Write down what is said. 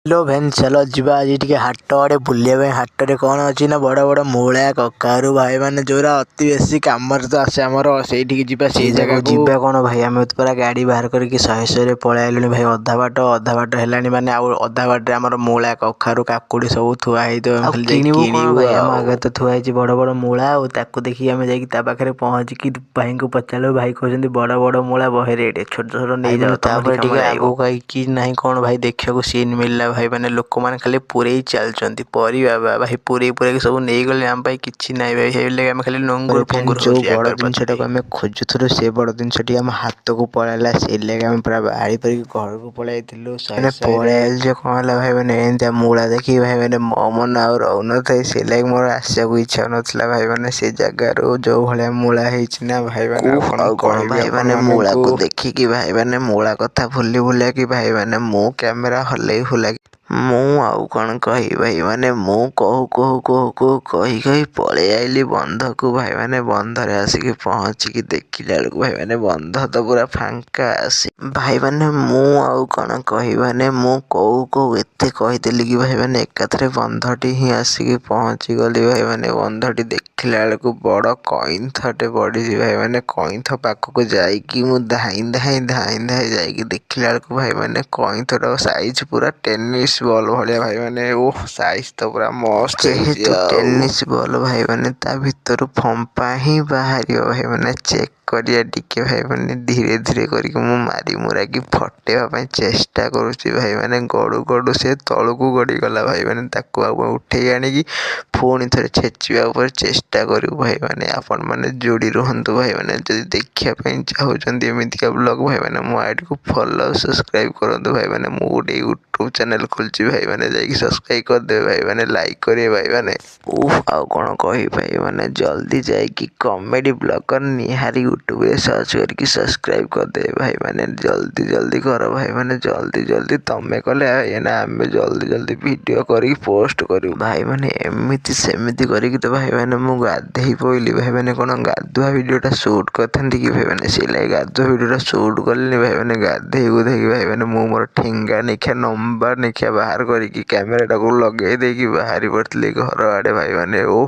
hello भैन चलो जीवा आज टे हाट आड़े बुलिया हाट कौन अच्छी ना बड़ बड़ मूला कखारू भाई मैंने जोरा अति बेसी कम तो आसे आमर से जगह जीवा कौन भाई आम पूरा गाड़ी बाहर करके शहे शहे पलि आलु भाई अधा बाट है माने अधा बाटे आम मूला कखारू काकुड़ी सब थुआई भाई आम आगे तो थुआई बड़ बड़ मूला देखिए आम जाके पहुँचिकी भाई को पचारू भाई कहते बड़ बड़ मूला बहे रेट छोट छोट नहीं जाओ कि नहीं कौन भाई देखा सीन मिलला भाई मैंने लोक मैंने खाली पूरे चलती परिवा भाई पूरे सब नहीं गले आम कि ना भाई आम खाली नंगुर फंगुर जो बड़ जिनटा को आम खोजुलु से बड़ जिनटी आम हाथ को पलैला से लगे आम पूरा बाड़ी पर घर को पलि पलि कौन भाई मैंने मूला देखी भाई मैंने मो मन आ रोन थे से लगे मोर आसा को इच्छा ना भाई मैंने से जगार जो भाया मूला ना भाई मैंने भाई मैंने मूला को देखिकी भाई मैंने मूला कथा भूली भूलिया कि भाई मैंने मो कैमेरा हल्ले हुला मु आउ कौन कही भाई मैंने मु कहू कहू कहू कहू कही कही पलि आइली बंध को भाई मैंने बंधरे आसिक पहुँचिकी देखिला बेलू भाई मैंने बंध तो पूरा फांका आसी भाई मैंने मु आउ कौन कही मैंने मु कहू कहू एते कहीदेली कि भाई मैंने एकाथरे बंधटी ही आसिक पहुँची गली भाई मैंने बंधटी देखिला बेलू बड़ कईंथटे पड़ी भाई मैंने कईंथ पाखक जाइकी मु धाई धाई धाई धाई जाइकी देखिला बेलू भाई मैंने कईंथटा साइज पूरा टेनिस बॉल भाया भाई मैंने ओ साइज तो पूरा मस्त टेनिस बॉल भाई मैंने ता भीतर फंपा ही बाहर भाई मैंने चेक करिया टिके भाई मैंने धीरे धीरे करके मु मारी मुरा की फटेवा चेष्टा करुच्ची भाई मैंने गड़ू गड़ू से तलू को गड़ी गला भाई मैंने ताकू उठे आनिकी पुणी थे छेचिया चेष्टा करूँ भाई मैंने आपण मैंने जोड़ी रुहतु भाई मैंने जब देखापी चाहते एमतीका ब्लॉग भाई मैंने मो आईडी को फॉलो सब्सक्राइब करूँ भाई मैंने मु गोटे यूट्यूब चैनल खोलची भाई मैंने जाकि सब्सक्राइब करदे भाई मैंने लाइक करेंगे भाई मैंने आउ कौन कही भाई मैंने जल्दी जाकि कॉमेडी ब्लॉगर निहारी यूट्यूब सर्च करके सब्सक्राइब करदे भाई मैंने जल्दी जल्दी कर भाई मैंने जल्दी जल्दी तमें कले आम जल्दी जल्दी वीडियो करके पोस्ट करूँ भाई मैंने एमती सेमती करके तो भाई मैंने मु गाधे पइली भाई मैंने कौन गाधुआ वीडियोटा शूट करते कि भाई मैंने से लगे गाधुआ वीडियोटा शूट कली भाई मैंने गाधे गुधे भाई मैंने मु मोर ठेंगा निखा नंबर निखा बाहर करके कैमेराटा को लगे देकी बाहरी पड़ती घर आड़े भाई मैंने ओ